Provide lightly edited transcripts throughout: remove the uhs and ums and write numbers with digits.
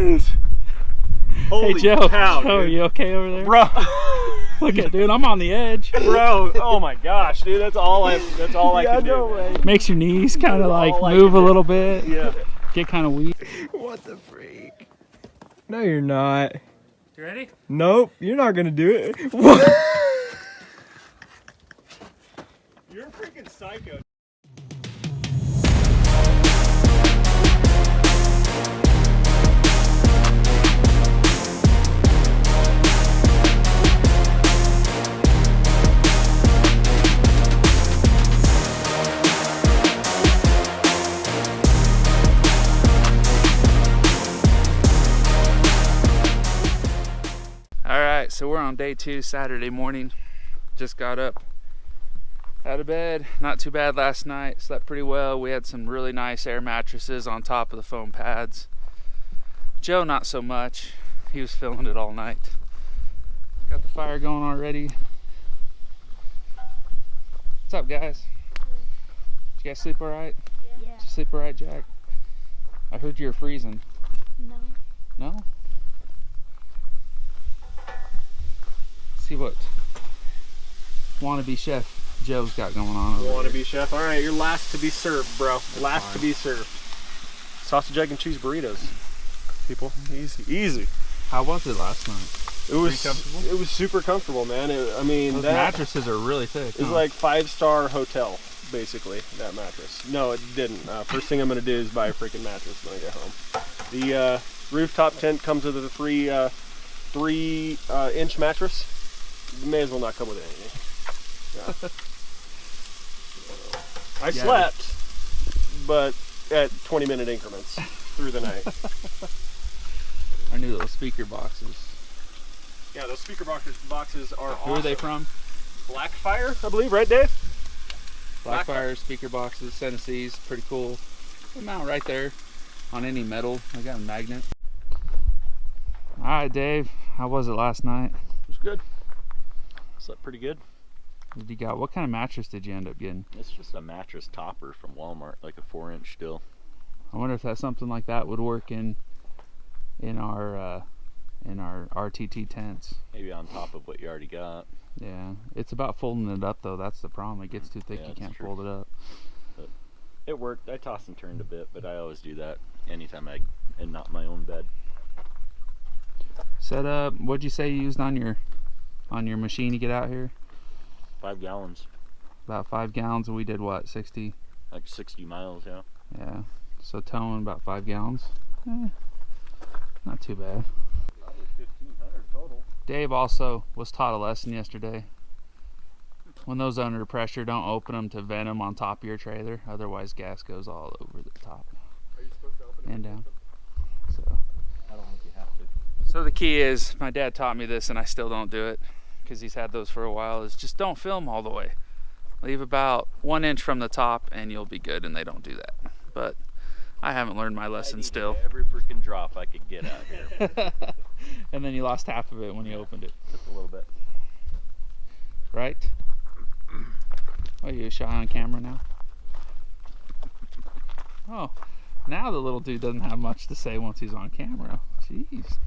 is. Holy hey Joe, cow, Joe, are dude. you okay over there? Bro. Look at, dude, I'm on the edge. Bro, oh my gosh, dude, that's all I can do. Man. Makes your knees kind of like all I move a can do. little bit. Yeah. Get kind of weak. What the freak? No, you're not. You ready? Nope, you're not gonna do it. What? You're a freaking psycho. Alright, so we're on day 2, Saturday morning. Just got up out of bed. Not too bad last night. Slept pretty well. We had some really nice air mattresses on top of the foam pads. Joe, not so much. He was feeling it all night. Got the fire going already. What's up, guys? Did you guys sleep alright? Yeah. Did you sleep alright, Jack? I heard you were freezing. No. No? See what wannabe chef Joe's got going on over Wannabe here. chef. All right, you're last to be served, bro. Last to be served. Sausage, egg, and cheese burritos. People, easy, easy. How was it last night? It was comfortable? It was super comfortable, man. I mean, Those that mattresses are really thick. is like 5-star hotel, basically. That mattress. No, it didn't. First thing I'm gonna do is buy a freaking mattress when I get home. The rooftop tent comes with a 3-inch mattress. You may as well not come with anything. Yeah. I slept, but at 20-minute increments through the night. Our new little speaker boxes. Yeah, those speaker boxes are awesome. Who are they from? Blackfire, I believe, right, Dave? Blackfire speaker boxes, Tennessee's, pretty cool. They mount right there on any metal. I got a magnet. All right, Dave, how was it last night? It was good. Slept pretty good. What kind of mattress did you end up getting? It's just a mattress topper from Walmart, like a 4-inch still. I wonder if that's something like that would work in our RTT tents. Maybe on top of what you already got. Yeah, it's about folding it up though. That's the problem. It gets too thick. Yeah, You can't true. fold it up. But it worked. I tossed and turned a bit, but I always do that anytime and not my own bed. Set up. What'd you say you used on your machine to get out here? 5 gallons, About 5 gallons, and we did what, 60? like 60 miles, yeah. Yeah. So towing about 5 gallons. Not too bad. Probably 1,500 total. Dave also was taught a lesson yesterday. When those are under pressure, don't open them to vent them on top of your trailer. Otherwise, gas goes all over the top Are you supposed to open and down. So. I don't think you have to. So the key is, my dad taught me this and I still don't do it because he's had those for a while, is just don't fill them all the way. Leave about 1 inch from the top and you'll be good, and they don't do that. But I haven't learned my lesson still. Every freaking drop I could get out here. And then you lost half of it when you opened it. Just a little bit. Right? Oh, you shy on camera now? Oh, now the little dude doesn't have much to say once he's on camera. Jeez.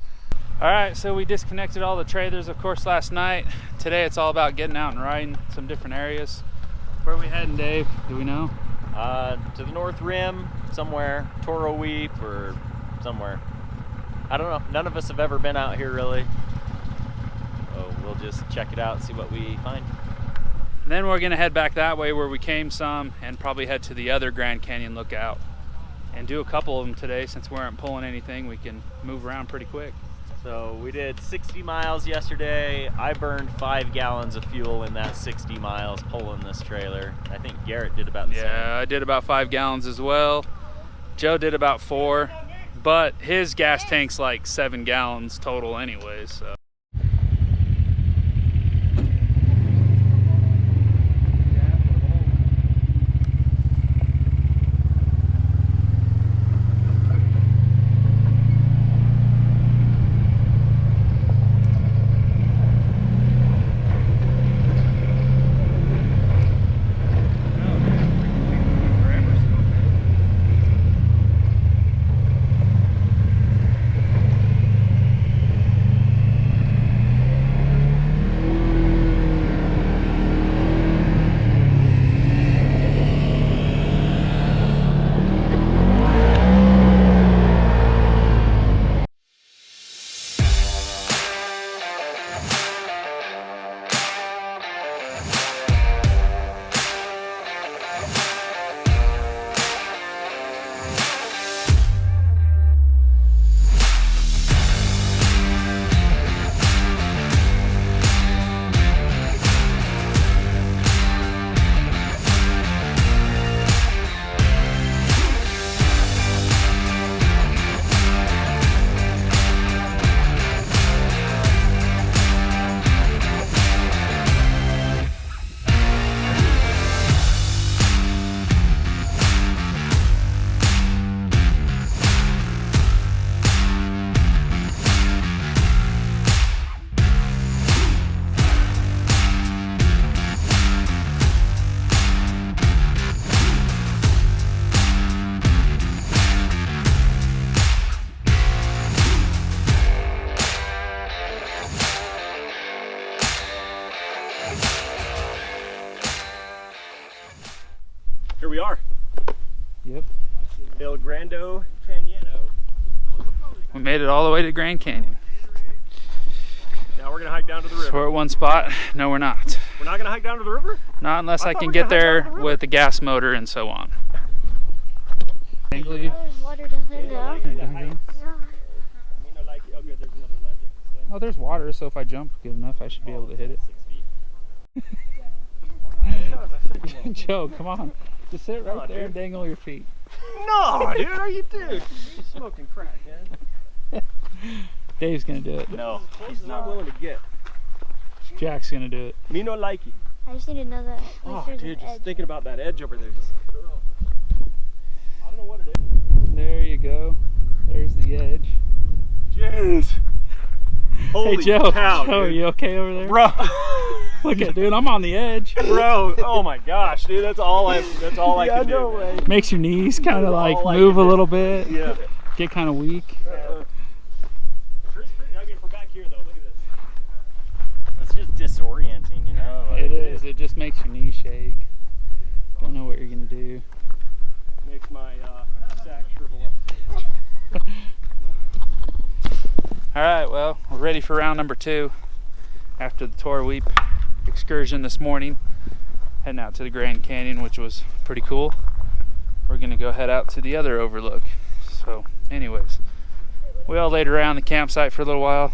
All right, so we disconnected all the trailers, of course, last night. Today it's all about getting out and riding some different areas. Where are we heading, Dave? Do we know? To the North Rim, somewhere, Toroweap or somewhere. I don't know. None of us have ever been out here really. So we'll just check it out, see what we find. And then we're gonna head back that way where we came some, and probably head to the other Grand Canyon lookout and do a couple of them today. Since we aren't pulling anything, we can move around pretty quick. So we did 60 miles yesterday. I burned 5 gallons of fuel in that 60 miles pulling this trailer. I think Garrett did about the same. Yeah, I did about 5 gallons as well. Joe did about 4, but his gas tank's like 7 gallons total anyway, so. El Grando Canyeno. We made it all the way to Grand Canyon. Now we're gonna hike down to the river. So we're at one spot. No, we're not. We're not gonna hike down to the river? Not unless I thought can we get were gonna hike there down to the with the gas motor and so on. There's water down there now. Oh, there's water, so if I jump good enough, I should be able to hit it. Joe, come on. Just sit right there and dangle your feet. No, dude, are you You're smoking crack, man. Dave's gonna do it. No, He's not willing to get. Jack's gonna do it. Me no likey. I just need to know that. Oh, dude, just thinking about that edge over there. Just, I don't know what it is. There you go. There's the edge. Jeez. Holy Hey Joe, cow, Joe, are dude. you okay over there? Bro. Look at, dude, I'm on the edge. Bro, oh my gosh, dude, that's all I can do. Man. Makes your knees kind of like all I move a can do. little bit. Yeah. Get kind of weak. I mean, for back here though, look at this. it's just disorienting, you know? Like, It is. It just makes your knees shake. Don't know what you're gonna do. Makes my sack shrivel up. All right, well, we're ready for round number 2 after the Toroweap excursion this morning. Heading out to the Grand Canyon, which was pretty cool. We're gonna go head out to the other overlook. So anyways, we all laid around the campsite for a little while.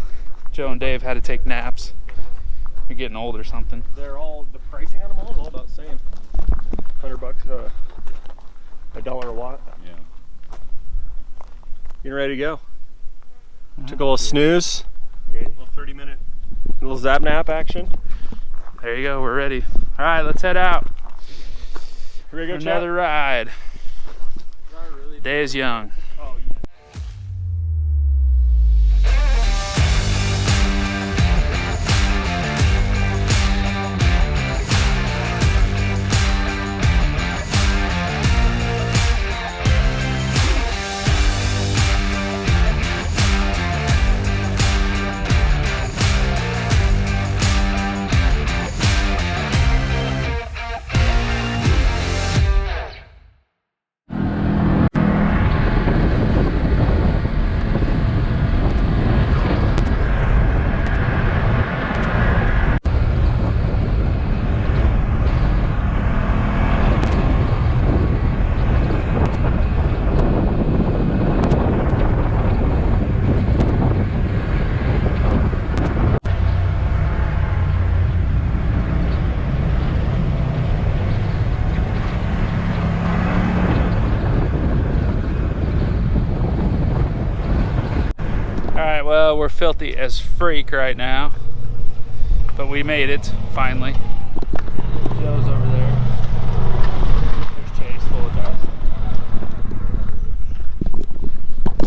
Joe and Dave had to take naps. They're getting old or something. They're all, the pricing on them all is all about the same. $100, $1 a watt. Yeah. You ready to go? Took a little snooze, Ready? a little 30-minute, little zap nap action. There you go, we're ready. All right, let's head out. Here we go, Another ride. Day is young. Oh, yeah. Alright, well, we're filthy as freak right now, but we made it, finally. Joe's over there. There's Chase, full of dust.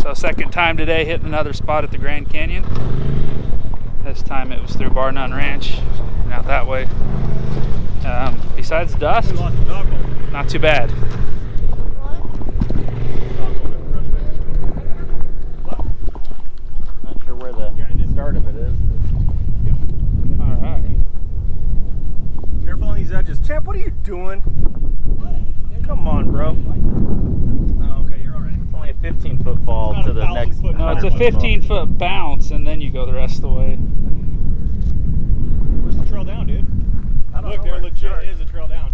So second time today hitting another spot at the Grand Canyon. This time it was through Bar None Ranch, and out that way. Besides dust, not too bad. Not sure where the start of it is. Alright. Careful on these edges. Champ, what are you doing? Come on, bro. Oh, okay, you're all right. It's only a 15-foot fall It's not to a the next. 1,000-foot No, it's a 100-foot fall. 15-foot bounce, and then you go the rest of the way. Where's the trail down, dude? Look, there legit is a trail down.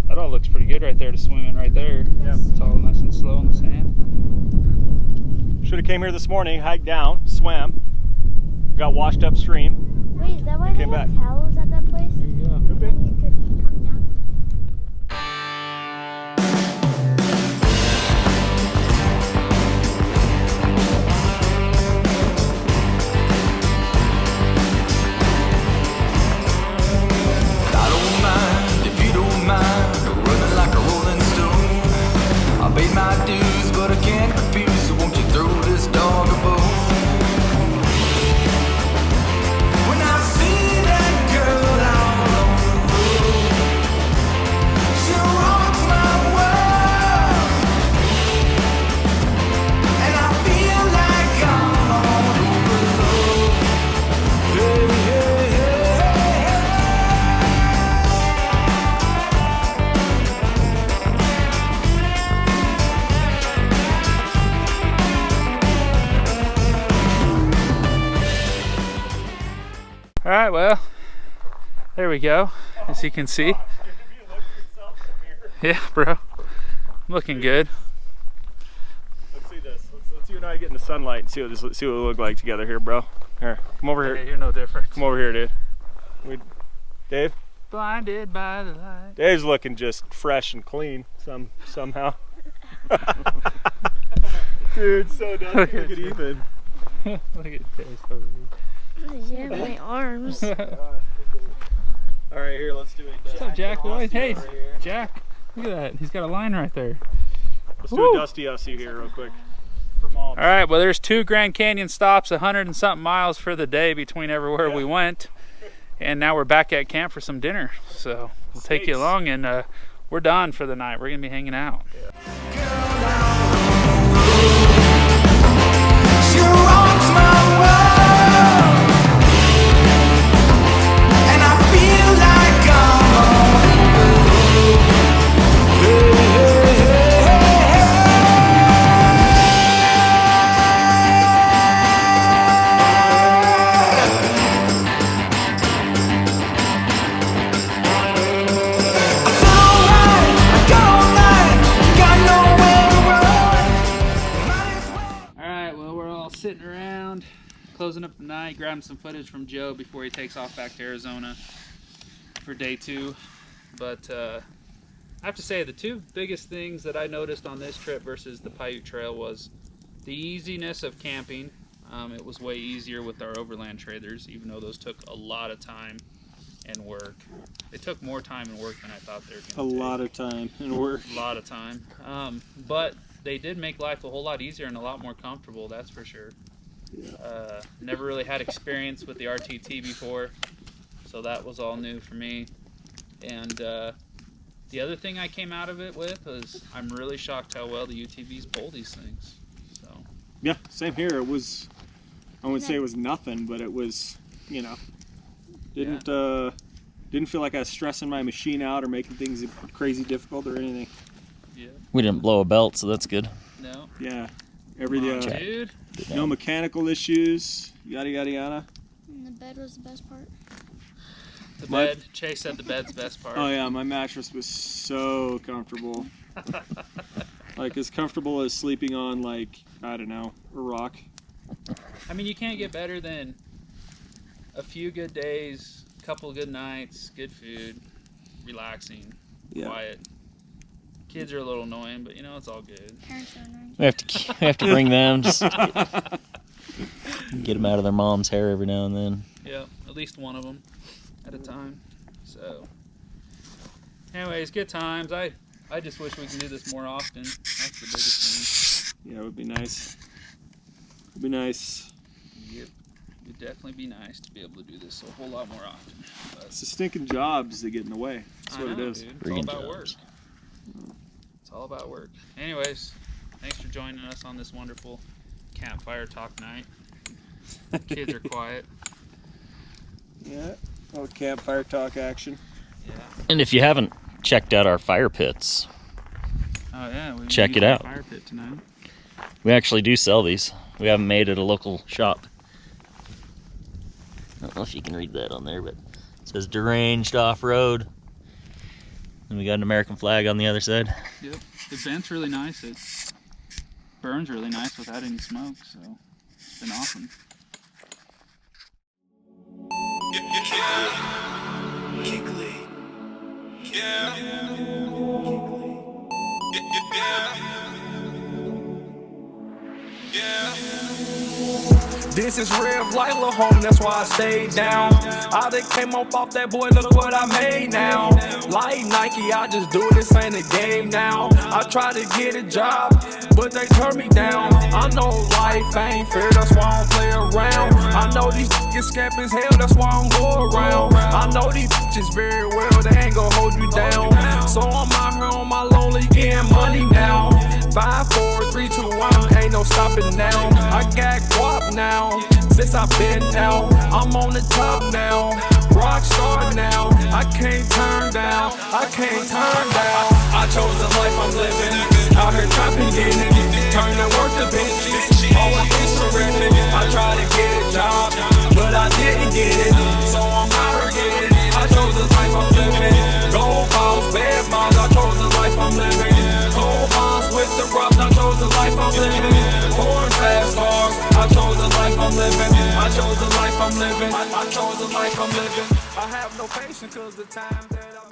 That all looks pretty good right there to swim in right there. Yep. It's all nice and slow in the sand. Should have came here this morning, hiked down, swam, got washed upstream. Wait, is that why they Came have back. towels at that place? There you go. Could be. Then you could come down. I don't mind if you don't mind running like a rolling stone. I paid my dues, but I can't refuse. So won't you throw this dog a bone? When I see that girl out on the road, she rocks my world, and I feel like I'm on overload. Hey, hey, hey, hey. right, well, there we go, as you can see. Yeah, bro, looking good. Let's see this. Let's you and I get in the sunlight and see what we look like together here, bro. Here, come over here. Okay, you're no different. Come over here, dude. Dave? Blinded by the light. Dave's looking just fresh and clean somehow. Dude, so dusty. Look at Ethan. Look at Dave's over here. Yeah, my arms. All right, here, let's do it. What's up, Jack Lloyd? Hey, Jack. Look at that. He's got a line right there. Let's do a dusty ussy here real quick. All right, well, there's 2 Grand Canyon stops, 100 and something miles for the day between everywhere we went. And now we're back at camp for some dinner. So we'll take you along, and we're done for the night. We're going to be hanging out. She rocks my world, and I feel like sitting around, closing up the night, grabbing some footage from Joe before he takes off back to Arizona for day 2. But I have to say, the 2 biggest things that I noticed on this trip versus the Paiute Trail was the easiness of camping. It was way easier with our Overland trailers, even though those took a lot of time and work. They took more time and work than I thought they were going to take. A lot of time and work. A lot of time. But they did make life a whole lot easier and a lot more comfortable, that's for sure. Yeah. Never really had experience with the RTT before, so that was all new for me. And the other thing I came out of it with was I'm really shocked how well the UTVs pull these things. So yeah, same here. It was, I wouldn't say it was nothing, but it was, you know, didn't feel like I was stressing my machine out or making things crazy difficult or anything. yeah. We didn't blow a belt, so that's good. No. Yeah, Dude. no mechanical issues, yada yada yada. And the bed was the best part. The bed. Chase said the bed's the best part. Oh yeah, my mattress was so comfortable. Like as comfortable as sleeping on, like, I don't know, a rock. I mean, you can't get better than a few good days, a couple good nights, good food, relaxing, quiet. Kids are a little annoying, but you know, it's all good. Parents are annoying. We have to bring them, just get them out of their mom's hair every now and then. Yeah, at least one of them at a time. So, anyways, good times. I just wish we could do this more often. That's the biggest thing. Yeah, it would be nice. It'd be nice. Yep, it'd definitely be nice to be able to do this a whole lot more often. But It's the stinking jobs that get in the way. That's what I know, it is. dude. It's all Friggin' about jobs. work. It's all about work. Anyways, thanks for joining us on this wonderful campfire talk night. Kids are quiet. Yeah. Oh, campfire talk action. Yeah. And if you haven't checked out our fire pits, Oh yeah. We Check used it our out. Fire pit tonight. we actually do sell these. We have them made at a local shop. I don't know if you can read that on there, but it says deranged off-road. And we got an American flag on the other side. Yep. The vent's really nice. It burns really nice without any smoke, so it's been awesome. This is real life, little home, that's why I stayed down. I done came up off that boy, look what I made now. Like Nike, I just do it, this ain't a game now. I try to get a job, but they turn me down. I know life ain't fair, that's why I don't play around. I know these niggas scap as hell, that's why I don't go around. I know these bitches very well, they ain't gon' hold you down. So I'm out here on my lonely, getting money now. 5, 4, 3, 2, 1, ain't no stopping now. I got guap now, since I've been out. I'm on the top now, rock star now. I can't turn down, I can't turn down. I chose the life I'm living, out here trapping, getting it. Turn the work to bitches, always surrender. I tried to get a job, but I didn't get it. So I'm life I'm living. Foreign fast cars. I chose the life I'm living. I chose the life I'm living. I chose the life I'm living. I have no patience cause the time that I'm